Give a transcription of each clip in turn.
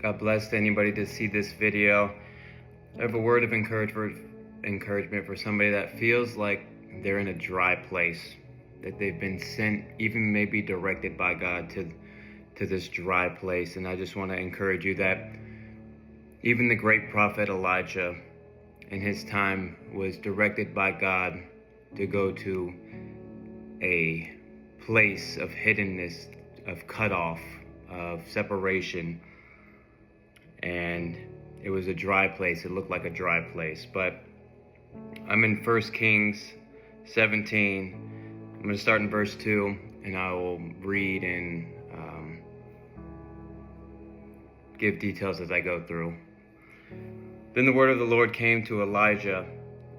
God bless anybody to see this video. I have a word of encouragement for somebody that feels like they're in a dry place, that they've been sent, even maybe directed by God to this dry place. And I just want to encourage you that even the great prophet Elijah in his time was directed by God to go to a place of hiddenness, of cutoff, of separation. And it was a dry place. It looked like a dry place. But I'm in 1 Kings 17. I'm going to start in verse 2, and I will read and give details as I go through. Then the word of the Lord came to Elijah,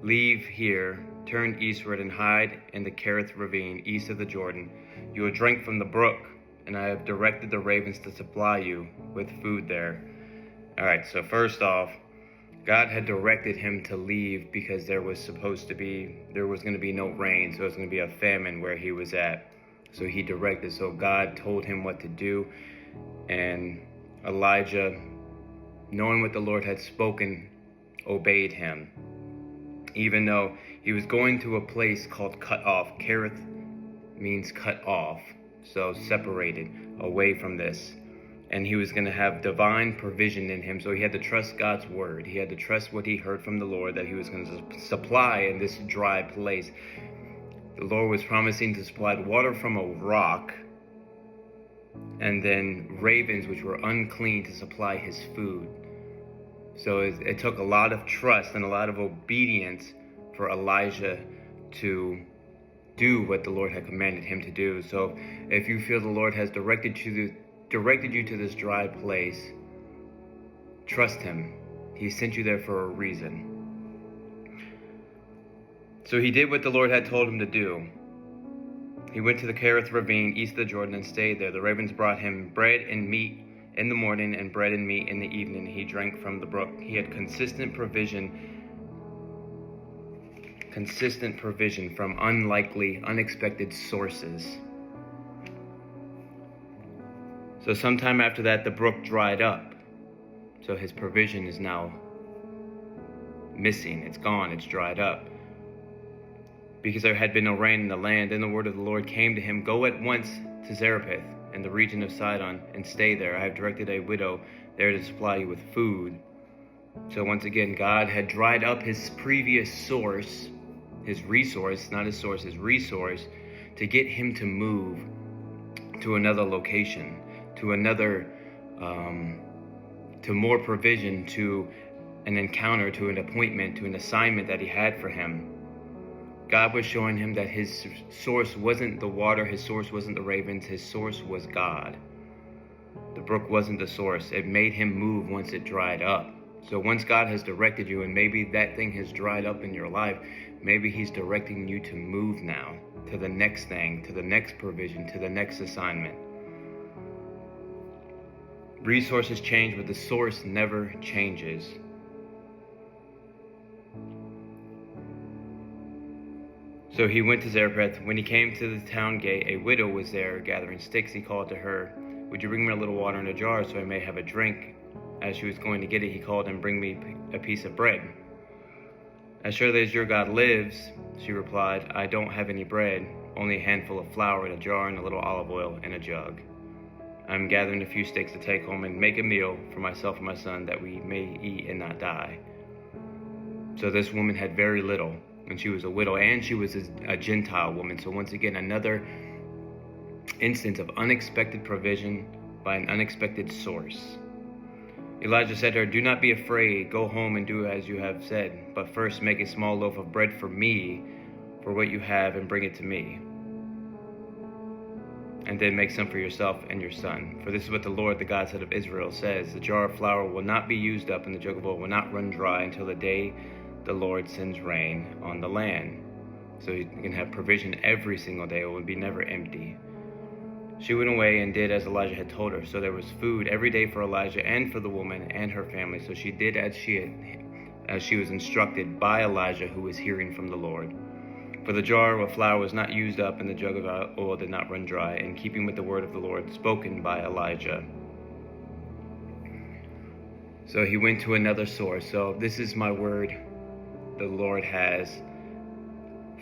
"Leave here, turn eastward, and hide in the Kerith ravine east of the Jordan. You will drink from the brook, and I have directed the ravens to supply you with food there." All right, so first off, God had directed him to leave because there was going to be no rain, so it was going to be a famine where he was at. So he directed, so God told him what to do, and Elijah, knowing what the Lord had spoken, obeyed him. Even though he was going to a place called cut off. Kerith means cut off, so separated, away from this. And he was going to have divine provision in him, so he had to trust God's word. He had to trust what he heard from the Lord, that he was going to supply in this dry place. The Lord was promising to supply water from a rock, and then ravens, which were unclean, to supply his food. So it took a lot of trust and a lot of obedience for Elijah to do what the Lord had commanded him to do. So if you feel the Lord has directed you to this dry place, trust him. He sent you there for a reason. So he did what the Lord had told him to do. He went to the Kerith ravine east of the Jordan and stayed there. The ravens brought him bread and meat in the morning and bread and meat in the evening. He drank from the brook. He had consistent provision from unexpected sources. So sometime after that, the brook dried up. So his provision is now missing. It's gone. It's dried up, because there had been no rain in the land. Then the word of the Lord came to him, "Go at once to Zarephath in the region of Sidon and stay there. I have directed a widow there to supply you with food." So once again, God had dried up his previous source, his resource, not his source, his resource, to get him to move to another location, to another, to more provision, to an encounter, to an appointment, to an assignment that he had for him. God was showing him that his source wasn't the water, his source wasn't the ravens, his source was God. The brook wasn't the source. It made him move once it dried up. So once God has directed you, and maybe that thing has dried up in your life, maybe he's directing you to move now to the next thing, to the next provision, to the next assignment. Resources change, but the source never changes. So he went to Zarephath. When he came to the town gate, a widow was there gathering sticks. He called to her, "Would you bring me a little water in a jar so I may have a drink?" As she was going to get it, he called and "Bring me a piece of bread." "As surely as your God lives," she replied, "I don't have any bread, only a handful of flour in a jar and a little olive oil in a jug. I'm gathering a few sticks to take home and make a meal for myself and my son, that we may eat and not die." So this woman had very little, and she was a widow, and she was a Gentile woman. So once again, another instance of unexpected provision by an unexpected source. Elijah said to her, "Do not be afraid. Go home and do as you have said. But first make a small loaf of bread for me, for what you have, and bring it to me. And then make some for yourself and your son. For this is what the Lord, the God of Israel, says: the jar of flour will not be used up, and the jug of oil will not run dry until the day the Lord sends rain on the land." So you can have provision every single day. It will be never empty. She went away and did as Elijah had told her. So there was food every day for Elijah and for the woman and her family. So she did as she was instructed by Elijah, who was hearing from the Lord. For the jar of flour was not used up, and the jug of oil did not run dry, in keeping with the word of the Lord spoken by Elijah. So he went to another source. So this is my word the Lord has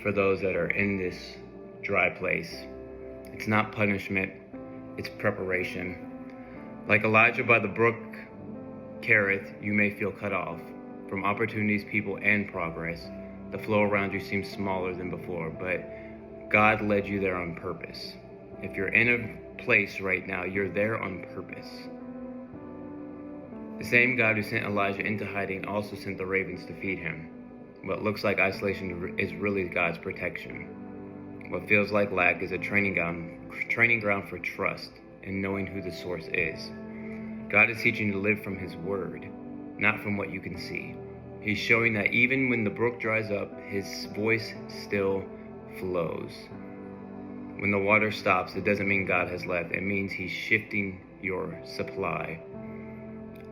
for those that are in this dry place. It's not punishment, it's preparation. Like Elijah by the brook Kerith, you may feel cut off from opportunities, people, and progress. The flow around you seems smaller than before, but God led you there on purpose. If you're in a place right now, you're there on purpose. The same God who sent Elijah into hiding also sent the ravens to feed him. What looks like isolation is really God's protection. What feels like lack is a training ground for trust and knowing who the source is. God is teaching you to live from his word, not from what you can see. He's showing that even when the brook dries up, his voice still flows. When the water stops, it doesn't mean God has left. It means he's shifting your supply.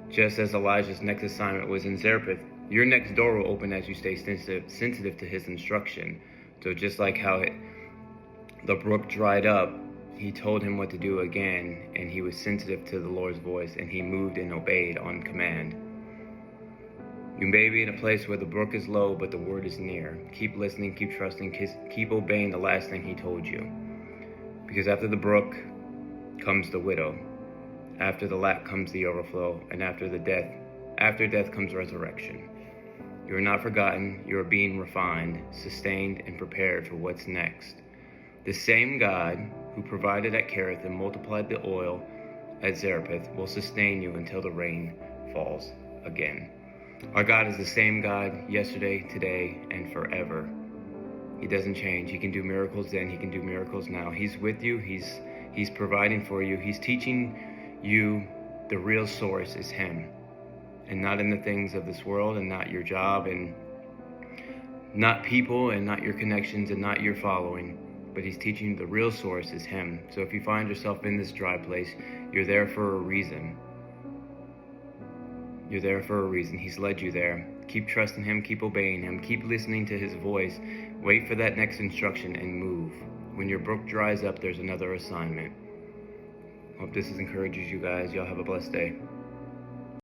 Just as Elijah's next assignment was in Zarephath, your next door will open as you stay sensitive to his instruction. So just like how the brook dried up, he told him what to do again, and he was sensitive to the Lord's voice, and he moved and obeyed on command. You may be in a place where the brook is low, but the word is near. Keep listening, keep trusting, keep obeying the last thing he told you. Because after the brook comes the widow. After the lack comes the overflow, and after death comes resurrection. You are not forgotten, you are being refined, sustained, and prepared for what's next. The same God who provided at Kerith and multiplied the oil at Zarephath will sustain you until the rain falls again. Our God is the same God yesterday, today, and forever. He doesn't change. He can do miracles then, he can do miracles now. He's with you, he's providing for you, he's teaching you the real source is him, and not in the things of this world, and not your job, and not people, and not your connections, and not your following. But he's teaching you the real source is him. So if you find yourself in this dry place, you're there for a reason. You're there for a reason. He's led you there. Keep trusting him, keep obeying him, keep listening to his voice. Wait for that next instruction and move. When your brook dries up, there's another assignment. Hope this encourages you guys. Y'all have a blessed day.